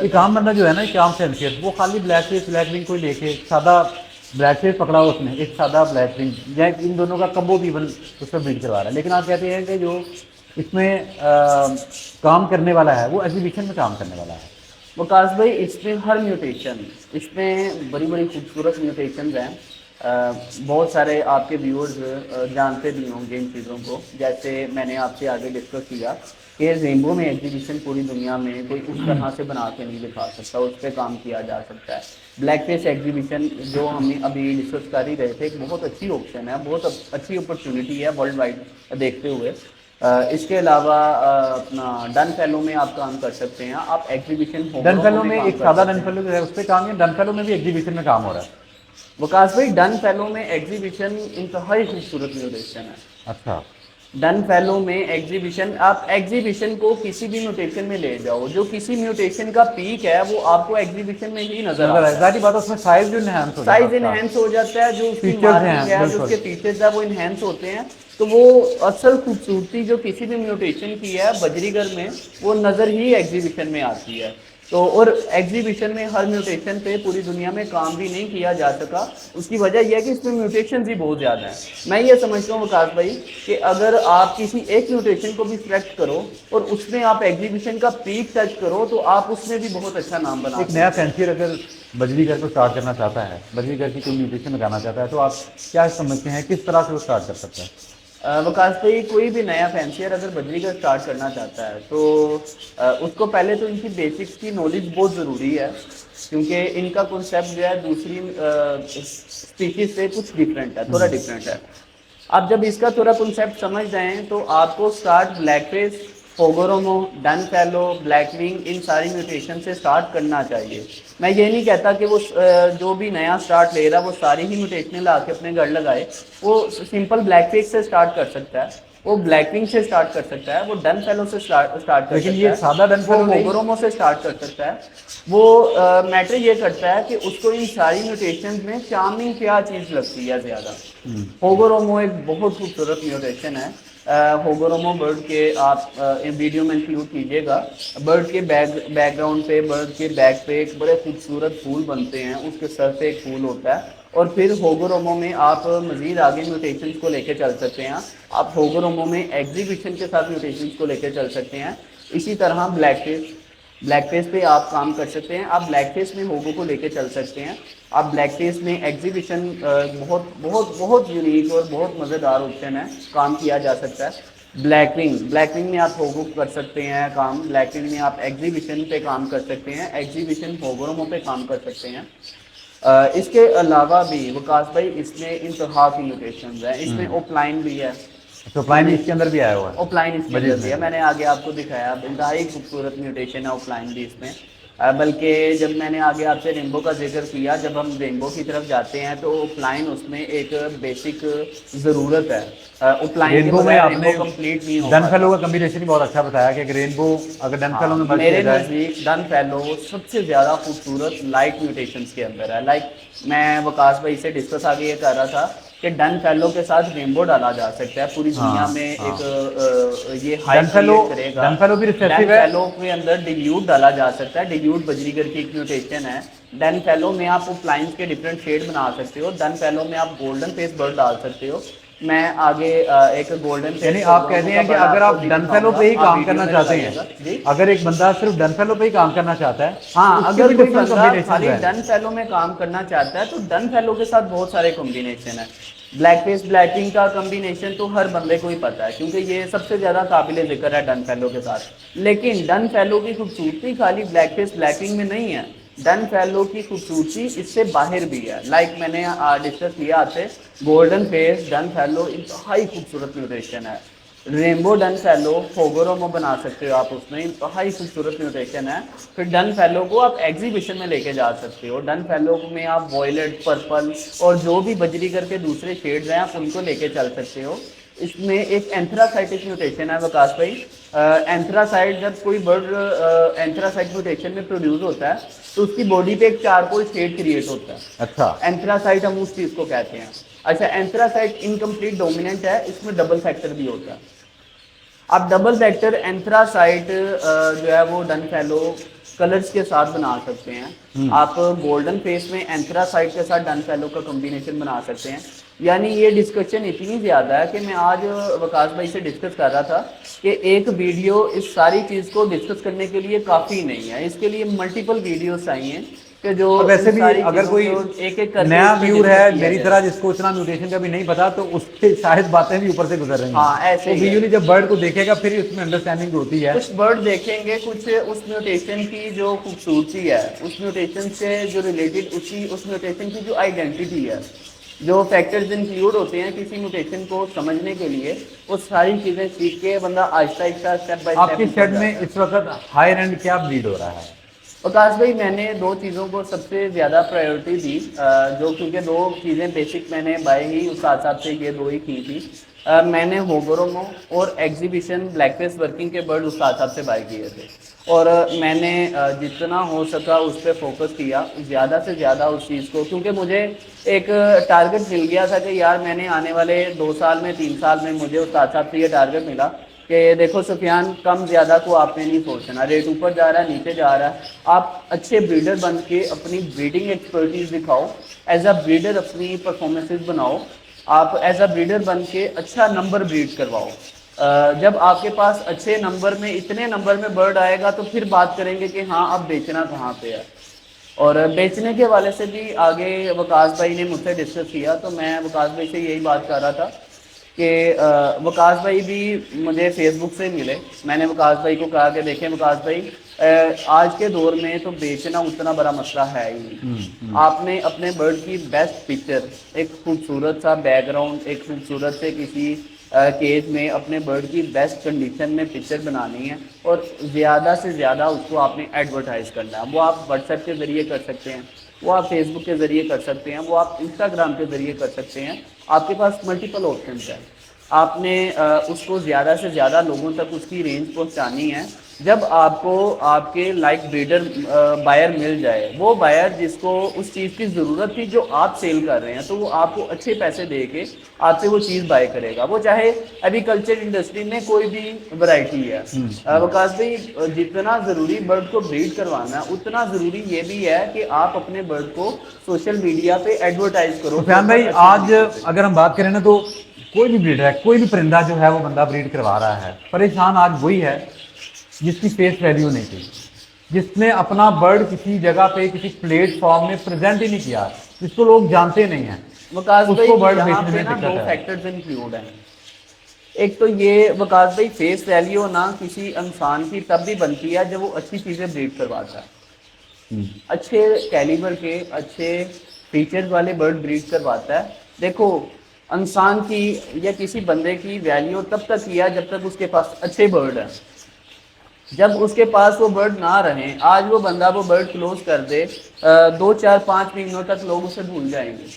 एक आम बंदा जो है ना, एक आम फैंसियर, वो खाली ब्लैक फेस ब्लैक विंग को ही लेके सादा ब्लैक फेस पकड़ा हो उसने, एक सादा ब्लैक विंग या इन दोनों का कम्बो भी इवन उस पर बीट करवा रहा है। लेकिन आप कहते हैं कि जो इसमें काम करने वाला है वो एग्जीबिशन में काम करने वाला है। वकास भाई इसमें हर म्यूटेशन, इसमें बड़ी बड़ी खूबसूरत म्यूटेशन हैं। बहुत सारे आपके व्यूअर्स जानते भी होंगे इन चीज़ों को। जैसे मैंने आपसे आगे डिस्कस किया कि रेनबो में एग्जीबिशन पूरी दुनिया में कोई उस तरह से बना के नहीं दिखा सकता, उस पर काम किया जा सकता है। ब्लैक फेस एग्जीबिशन जो हमने अभी डिस्कस कर ही रहे थे, एक बहुत अच्छी ऑप्शन है, बहुत अच्छी अपॉर्चुनिटी है वर्ल्ड वाइड देखते हुए। इसके अलावा अपना डन फेलो में आप काम कर सकते हैं, आप एग्जीबिशन डन होमरों फेलो में में काम एक कर सादा डन सकते हैं। फेलो जो है उस पर काम है, डन फेलो में भी एग्जीबिशन में काम हो रहा है। वकास भाई डन फेलो में एग्जीबिशन इंतहाई खूबसूरत म्यूटेशन है। अच्छा। डन फेलो में एग्जीबिशन, आप एग्जीबिशन को किसी भी म्यूटेशन में ले जाओ, जो किसी म्यूटेशन का पीक है वो आपको एग्जीबिशन में ही नजर नजर आए, आता है। सारी बात है, उसमें साइज जो इनहैंस हो जाता है साइज उसका, इनहेंस हो जाता है, जो उसकी फीचर्स हैं मार्किंग है, जो बिल्कुल। उसके फीचर्स है वो इनहेंस होते हैं। तो वो असल खूबसूरती जो किसी भी म्यूटेशन की है बजरीगर में, वो नज़र ही एग्जीबिशन में आती है। तो और एग्जीबिशन में हर म्यूटेशन पे पूरी दुनिया में काम भी नहीं किया जा सका। उसकी वजह यह है कि इसमें म्यूटेशन ही बहुत ज़्यादा हैं। मैं ये समझता हूँ वकास भाई कि अगर आप किसी एक म्यूटेशन को भी सिलेक्ट करो और उसमें आप एग्जीबिशन का पीक टच करो तो आप उसमें भी बहुत अच्छा नाम बना एक नया सकते हैं। फैंसियर अगर बजरीगर को स्टार्ट करना चाहता है, बजरीगर की कोई म्यूटेशन लगाना चाहता है, तो आप क्या समझते हैं किस तरह से वो स्टार्ट कर सकता है? वकास भाई कोई भी नया फैंसियर अगर बजरी का स्टार्ट करना चाहता है तो उसको पहले तो इनकी बेसिक्स की नॉलेज बहुत ज़रूरी है, क्योंकि इनका कॉन्सेप्ट जो है दूसरी स्पीशीज से कुछ डिफरेंट है, थोड़ा डिफरेंट है। आप जब इसका थोड़ा कॉन्सेप्ट समझ जाएं तो आपको स्टार्ट ब्लैक फेस, फोगोरोमो, डन फैलो, ब्लैक विंग, इन सारी म्यूटेशन से स्टार्ट करना चाहिए। मैं ये नहीं कहता कि वो जो भी नया स्टार्ट ले रहा है वो सारी ही म्यूटेशनें ला के अपने घर लगाए। वो सिंपल ब्लैक फेस से स्टार्ट कर सकता है, वो ब्लैक विंग से स्टार्ट कर सकता है, वो डन फेलो से स्टार्ट कर लेकिन सकता ये है, सादा डन वो फेलो नहीं। होगोरोमो से स्टार्ट कर सकता है। वो मैटर ये करता है कि उसको इन सारी म्यूटेशन में चार्मिंग क्या चीज़ लगती है ज़्यादा। होगोरोमो एक बहुत खूबसूरत म्यूटेशन है। होगोरोमो बर्ड के आप वीडियो में इंक्लूड कीजिएगा। बर्ड के बैकग्राउंड पे, बर्ड के बैक पे एक बड़े खूबसूरत फूल बनते हैं, उसके सर पे एक फूल होता है। और फिर होगोरोमो में आप मज़ीद आगे म्यूटेशंस को लेकर चल सकते हैं। आप होगोरोमो में एग्जीबिशन के साथ म्यूटेशंस को लेकर चल सकते हैं। इसी तरह ब्लैक फेस पे आप काम कर सकते हैं, आप ब्लैक फेस में होगो को लेके चल सकते हैं। आप ब्लैक फेस में एग्जीबिशन बहुत बहुत बहुत यूनिक और बहुत मज़ेदार ऑप्शन है, काम किया जा सकता है। ब्लैक विंग में आप होगो कर सकते हैं काम, ब्लैक विंग में आप एग्जीबिशन पे काम कर सकते हैं, एग्जीबिशन होगोरोमो पे काम कर सकते हैं। इसके अलावा भी वकास भाई इसमें इंतहा की म्यूटेशन है, इसमें ओपलाइन भी है। तो प्लाइन मैंने इसके अंदर भी आया हुआ है, ऑफलाइन इसके अंदर बजीज भी में है, भी। मैंने आगे आपको दिखाया। इंतहाई खूबसूरत म्यूटेशन है ऑफलाइन भी इसमें। बल्कि जब मैंने आगे आपसे रेनबो का जिक्र किया, जब हम रेनबो की तरफ जाते हैं तो ऑफलाइन उसमें एक बेसिक ज़रूरत है। ऑफलाइन के रेनबो में बगैर रेनबो आपने कंप्लीट नहीं हो डन फेलो पाता। का कम्बिनेशन ही बहुत अच्छा बताया कि रेनबो अगर डन फेलो हाँ, में मर्ज किया मेरे जाए। नज़दीक डन फैलो सबसे ज़्यादा खूबसूरत लाइट म्यूटेशंस के अंदर है। लाइक मैं वकास भाई से डिस्कस आगे ये कर रहा था कि डन फैलो के साथ रेनबो डाला जा सकता है, पूरी दुनिया हाँ में हाँ। एक ये हाई डन फेलो, क्रिएट करेगा। डन फेलो भी डन रिसेसिव है। फैलो के अंदर डिल्यूट डाला जा सकता है, डिल्यूट बजरीगर की एक म्यूटेशन है। डन फैलो में आप फ्लाइंस के डिफरेंट शेड बना सकते हो, डन फैलो में आप गोल्डन फेस बर्ड डाल सकते हो। मैं आगे एक गोल्डन यानी फेस आप कहते हैं कि बर्ड अगर आपको आप भी डन फेलो दिखाऊंगा, पे ही आप काम वीडियो करना में चाहते लगाइएगा हैं, जी। अगर एक बंदा सिर्फ डन फेलो पे ही काम करना चाहता है तो हाँ, उसके अगर भी कोई डिफरेंट बंदा कॉम्बिनेशन खाली हैं। डन फैलो में काम करना चाहता है तो डन फैलो के साथ बहुत सारे कॉम्बिनेशन है। ब्लैक फेस ब्लैकिंग का कॉम्बिनेशन तो हर बंदे को ही पता है, क्योंकि ये सबसे ज़्यादा काबिल जिक्र है डन फैलो के साथ। लेकिन डन फैलो की खूबसूरती खाली ब्लैक फेस ब्लैकिंग में नहीं है, डन फैलो की खूबसूरती इससे बाहर भी है। लाइक मैंने डिस्कस किया आपसे, गोल्डन फेस डन फैलो इंतहाई खूबसूरत म्यूटेशन है। रेनबो डन फैलो फोगोरोमो बना सकते हो आप, उसमें इंतहाई खूबसूरत म्यूटेशन है। फिर डन फैलो को आप एग्जीबिशन में लेके जा सकते हो, डन फैलो में आप वॉयलेट, पर्पल और जो भी बजरीगर के दूसरे शेड्स हैं आप उनको लेके चल सकते हो। इसमें एक एंथ्रासाइटिक म्यूटेशन है वकास भाई। एंथ्रासाइट, जब कोई बर्ड एंथ्रासाइट म्यूटेशन में प्रोड्यूस होता है तो उसकी बॉडी पे एक चारकोल शेड क्रिएट होता है। अच्छा। एंथ्रासाइट हम उस चीज़ को कहते हैं। अच्छा, एंथ्रासाइट इनकम्प्लीट डोमिनेंट है, इसमें डबल फैक्टर भी होता है। अब डबल फैक्टर एंथ्रासाइट जो है वो डन फैलो कलर्स के साथ बना सकते हैं, आप गोल्डन फेस में एंथ्रासाइट के साथ डन फेलो का कॉम्बिनेशन बना सकते हैं। यानी ये डिस्कशन इतनी ज़्यादा है कि मैं आज वकास भाई से डिस्कस कर रहा था कि एक वीडियो इस सारी चीज़ को डिस्कस करने के लिए काफ़ी नहीं है, इसके लिए मल्टीपल वीडियोस चाहिए कि जो और वैसे भी सारी अगर चीज़ों कोई को एक-एक करके नया इस पे व्यूअर डिस्कस है किया मेरी जाए। तरह जिसको इतना म्यूटेशन का भी नहीं पता, तो उसके शायद बातें भी ऊपर से गुजर रही हैं। हाँ, ऐसे तो ही है। विजुअली जब बर्ड को देखेगा फिर ही उसमें अंडरस्टैंडिंग होती है। कुछ बर्ड देखेंगे, कुछ उस म्यूटेशन की जो खूबसूरती है, उस म्यूटेशन से जो रिलेटेड उस म्यूटेशन की जो आइडेंटिटी है, जो फैक्टर्स इंक्लूड होते हैं किसी म्यूटेशन को समझने के लिए, वो सारी चीज़ें सीख के बंदा आहिस्ता आहिस्ता स्टेप बाय आपके स्टेप शेड में इस वक्त हायर एंड क्या ब्रीड हो रहा है? प्रकाश भाई, मैंने दो चीज़ों को सबसे ज़्यादा प्रायोरिटी दी, जो क्योंकि दो चीज़ें बेसिक मैंने बाय ही उस हिसाब से ये दो ही की थी। मैंने होगोरोमो और एग्जीबिशन ब्लैक फेस वर्किंग के बर्ड उस हिसाब से बाय किए थे, और मैंने जितना हो सका उस पर फोकस किया, ज़्यादा से ज़्यादा उस चीज़ को, क्योंकि मुझे एक टारगेट मिल गया था कि यार मैंने आने वाले 2 साल में 3 साल में मुझे उस हिसाब से ये टारगेट मिला कि देखो सुफियान, कम ज़्यादा को आपने नहीं सोचना, रेट ऊपर जा रहा है नीचे जा रहा है, आप अच्छे ब्रीडर बन के अपनी ब्रीडिंग एक्सपर्टीज दिखाओ, एज अ ब्रीडर अपनी परफॉर्मेंसेस बनाओ, आप एज अ ब्रीडर बन के अच्छा नंबर ब्रीड करवाओ। जब आपके पास अच्छे नंबर में, इतने नंबर में बर्ड आएगा तो फिर बात करेंगे कि हाँ अब बेचना कहाँ पे है। और बेचने के वाले से भी आगे वकास भाई ने मुझसे डिस्कस किया, तो मैं वकास भाई से यही बात कर रहा था कि वकास भाई भी मुझे फेसबुक से मिले। मैंने वकास भाई को कहा कि देखें वकास भाई, आज के दौर में तो बेचना उतना बड़ा मसला है ही नहीं। आपने अपने बर्ड की बेस्ट पिक्चर, एक खूबसूरत सा बैकग्राउंड, एक खूबसूरत से किसी केज में अपने बर्ड की बेस्ट कंडीशन में पिक्चर बनानी है, और ज़्यादा से ज़्यादा उसको आपने एडवर्टाइज़ करना है। वो आप व्हाट्सएप के ज़रिए कर सकते हैं, वो आप फेसबुक के ज़रिए कर सकते हैं, वो आप इंस्टाग्राम के ज़रिए कर सकते हैं। आपके पास मल्टीपल ऑप्शंस हैं। आपने उसको ज़्यादा से ज़्यादा लोगों तक उसकी रेंज पहुंचानी है। जब आपको आपके लाइक ब्रीडर बायर मिल जाए, वो बायर जिसको उस चीज़ की ज़रूरत थी जो आप सेल कर रहे हैं, तो वो आपको अच्छे पैसे दे के आपसे वो चीज़ बाय करेगा, वो चाहे एग्रीकल्चर इंडस्ट्री में कोई भी वैरायटी है। वकास भाई, जितना ज़रूरी बर्ड को ब्रीड करवाना, उतना ज़रूरी ये भी है कि आप अपने बर्ड को सोशल मीडिया पे एडवर्टाइज करो। सुफियान भाई, आज अगर हम बात करें ना, तो कोई भी ब्रीडर है, कोई भी परिंदा जो है वो बंदा ब्रीड करवा रहा है, परेशान आज वही है जिसकी फेस वैल्यू नहीं थी, जिसने अपना बर्ड किसी जगह पे किसी प्लेटफॉर्म में प्रेजेंट ही नहीं किया, जिसको लोग जानते नहीं हैं, वकास भाई, उसको बर्ड यहाँ बेचने पे में ना दो दिक्कत है। फैक्टर्स इंक्लूड हैं। एक तो ये वकास भाई, फेस वैल्यू ना किसी इंसान की तब भी बनती है जब वो अच्छी चीज़ें ब्रीड करवाता है, अच्छे कैलिबर के अच्छे फीचर्स वाले बर्ड ब्रीड करवाता है। देखो, इंसान की या किसी बंदे की वैल्यू तब तक किया जब तक उसके पास अच्छे बर्ड हैं। जब उसके पास वो बर्ड ना रहे, आज वो बंदा वो बर्ड क्लोज कर दे, 2 4 5 महीनों तक लोग उसे भूल जाएंगे।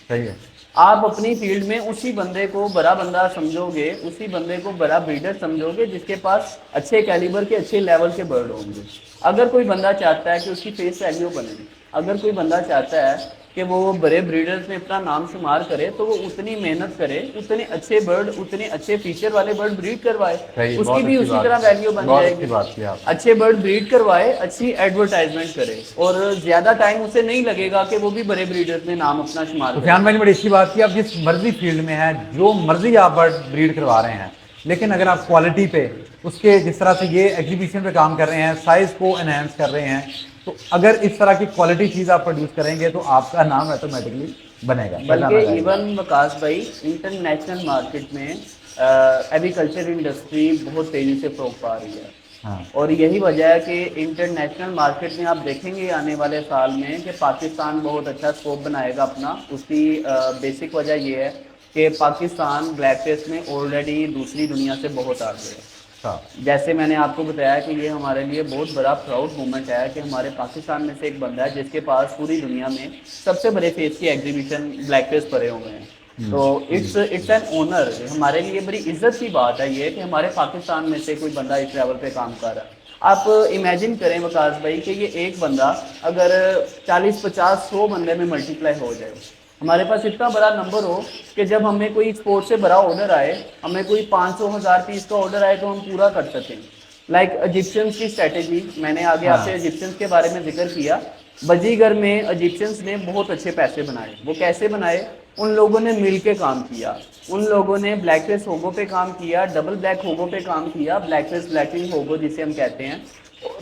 सही है। आप अपनी फील्ड में उसी बंदे को बड़ा बंदा समझोगे, उसी बंदे को बड़ा ब्रीडर समझोगे जिसके पास अच्छे कैलिबर के अच्छे लेवल के बर्ड होंगे। अगर कोई बंदा चाहता है कि उसकी फेस वैल्यू बने, अगर कोई बंदा चाहता है कि वो बड़े ब्रीडर्स में अपना नाम शुमार करे, तो वो उतनी मेहनत करे, उतने अच्छे बर्ड, उतने अच्छे फीचर वाले बर्ड ब्रीड करवाए, उसकी भी उसी तरह वैल्यू बन जाएगी। अच्छे बर्ड ब्रीड करवाए, अच्छी एडवर्टाइजमेंट करे, और ज्यादा टाइम उसे नहीं लगेगा कि वो भी बड़े ब्रीडर्स में नाम अपना शुमार करे। सुफियान भाई ने बड़ी अच्छी बात की, आप जिस मर्जी फील्ड में है, जो मर्जी आप बर्ड ब्रीड करवा रहे हैं, लेकिन अगर आप क्वालिटी पे उसके, जिस तरह से ये एग्जीबिशन पे काम कर रहे हैं, साइज को एनहेंस कर रहे हैं, तो अगर इस तरह की क्वालिटी चीज़ आप प्रोड्यूस करेंगे तो आपका नाम ऑटोमेटिकली बनेगा। बल्कि इवन वकास भाई, इंटरनेशनल मार्केट में एग्रीकल्चर इंडस्ट्री बहुत तेज़ी से फ़रोग पा रही है। हाँ। और यही वजह है कि इंटरनेशनल मार्केट में आप देखेंगे आने वाले साल में कि पाकिस्तान बहुत अच्छा स्कोप बनाएगा अपना। उसकी बेसिक वजह ये है कि पाकिस्तान ब्लैक फेस में ऑलरेडी दूसरी दुनिया से बहुत आगे है। जैसे मैंने आपको बताया कि ये हमारे लिए बहुत बड़ा प्राउड मोमेंट है कि हमारे पाकिस्तान में से एक बंदा है जिसके पास पूरी दुनिया में सबसे बड़े फेस की एग्जीबिशन ब्लैक फेस पड़े हुए हैं। तो इट्स एन ऑनर, हमारे लिए बड़ी इज्जत की बात है ये कि हमारे पाकिस्तान में से कोई बंदा इस लेवल पे काम कर रहा है। आप इमेजिन करें वकास भाई कि ये एक बंदा अगर 40 50 100 बंदे में मल्टीप्लाई हो जाए, हमारे पास इतना बड़ा नंबर हो कि जब हमें कोई स्पोर्ट से बड़ा ऑर्डर आए, हमें कोई 500 1000 पीस का ऑर्डर आए तो हम पूरा कर सकें। लाइक इजिप्शियंस की स्ट्रेटेजी, मैंने आगे हाँ। आपसे इजिप्शियंस के बारे में जिक्र किया। बजीगर में इजिप्शियंस ने बहुत अच्छे पैसे बनाए। वो कैसे बनाए? उन लोगों ने मिल के काम किया। उन लोगों ने ब्लैक फेस होगो पे काम किया, डबल ब्लैक होगो पे काम किया, ब्लैक फेस ब्लैकिंग होगो जिसे हम कहते हैं।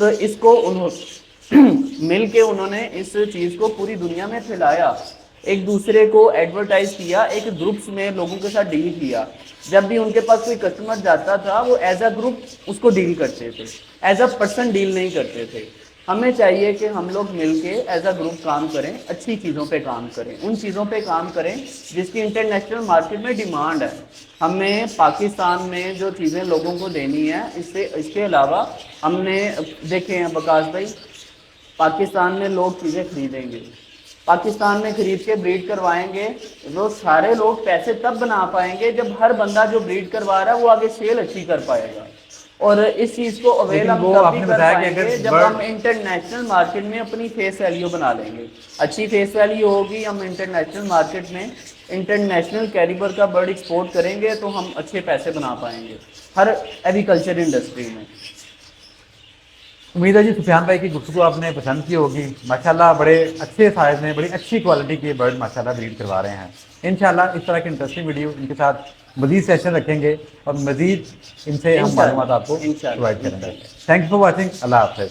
और इसको उन्होंने मिल के उन्होंने इस चीज़ को पूरी दुनिया में फैलाया, एक दूसरे को एडवर्टाइज किया, एक ग्रुप्स में लोगों के साथ डील किया। जब भी उनके पास कोई कस्टमर जाता था वो एज अ ग्रुप उसको डील करते थे, एज अ पर्सन डील नहीं करते थे। हमें चाहिए कि हम लोग मिलके एज अ ग्रुप काम करें, अच्छी चीज़ों पे काम करें, उन चीज़ों पे काम करें जिसकी इंटरनेशनल मार्केट में डिमांड है। हमें पाकिस्तान में जो चीज़ें लोगों को देनी है, इसके अलावा हमने देखे हैं बकास भाई, पाकिस्तान में लोग चीज़ें खरीदेंगे, पाकिस्तान में खरीद के ब्रीड करवाएंगे, वो सारे लोग पैसे तब बना पाएंगे जब हर बंदा जो ब्रीड करवा रहा है वो आगे सेल अच्छी कर पाएगा। और इस चीज़ को अवेल लेकिन हम वो तब भी आपने कर बताया कि पाएंगे अगर जब बर्ड हम इंटरनेशनल मार्केट में अपनी फेस वैल्यू बना लेंगे। अच्छी फेस वैल्यू होगी, हम इंटरनेशनल मार्केट में इंटरनेशनल कैलिबर का बर्ड एक्सपोर्ट करेंगे तो हम अच्छे पैसे बना पाएंगे हर एग्रीकल्चर इंडस्ट्री में। उम्मीद है जी सुफियान भाई की गुफ्तगू आपने पसंद की होगी। माशाल्लाह बड़े अच्छे साइज में बड़ी अच्छी क्वालिटी के बर्ड माशाल्लाह ब्रीड करवा रहे हैं। इंशाल्लाह इस तरह की इंटरेस्टिंग वीडियो इनके साथ मजीद सेशन रखेंगे और मजीद इनसे हम मालूमात आपको इंशाल्लाह प्रोवाइड करेंगे। Thank you for watching. अल्लाह हाफ़िज़।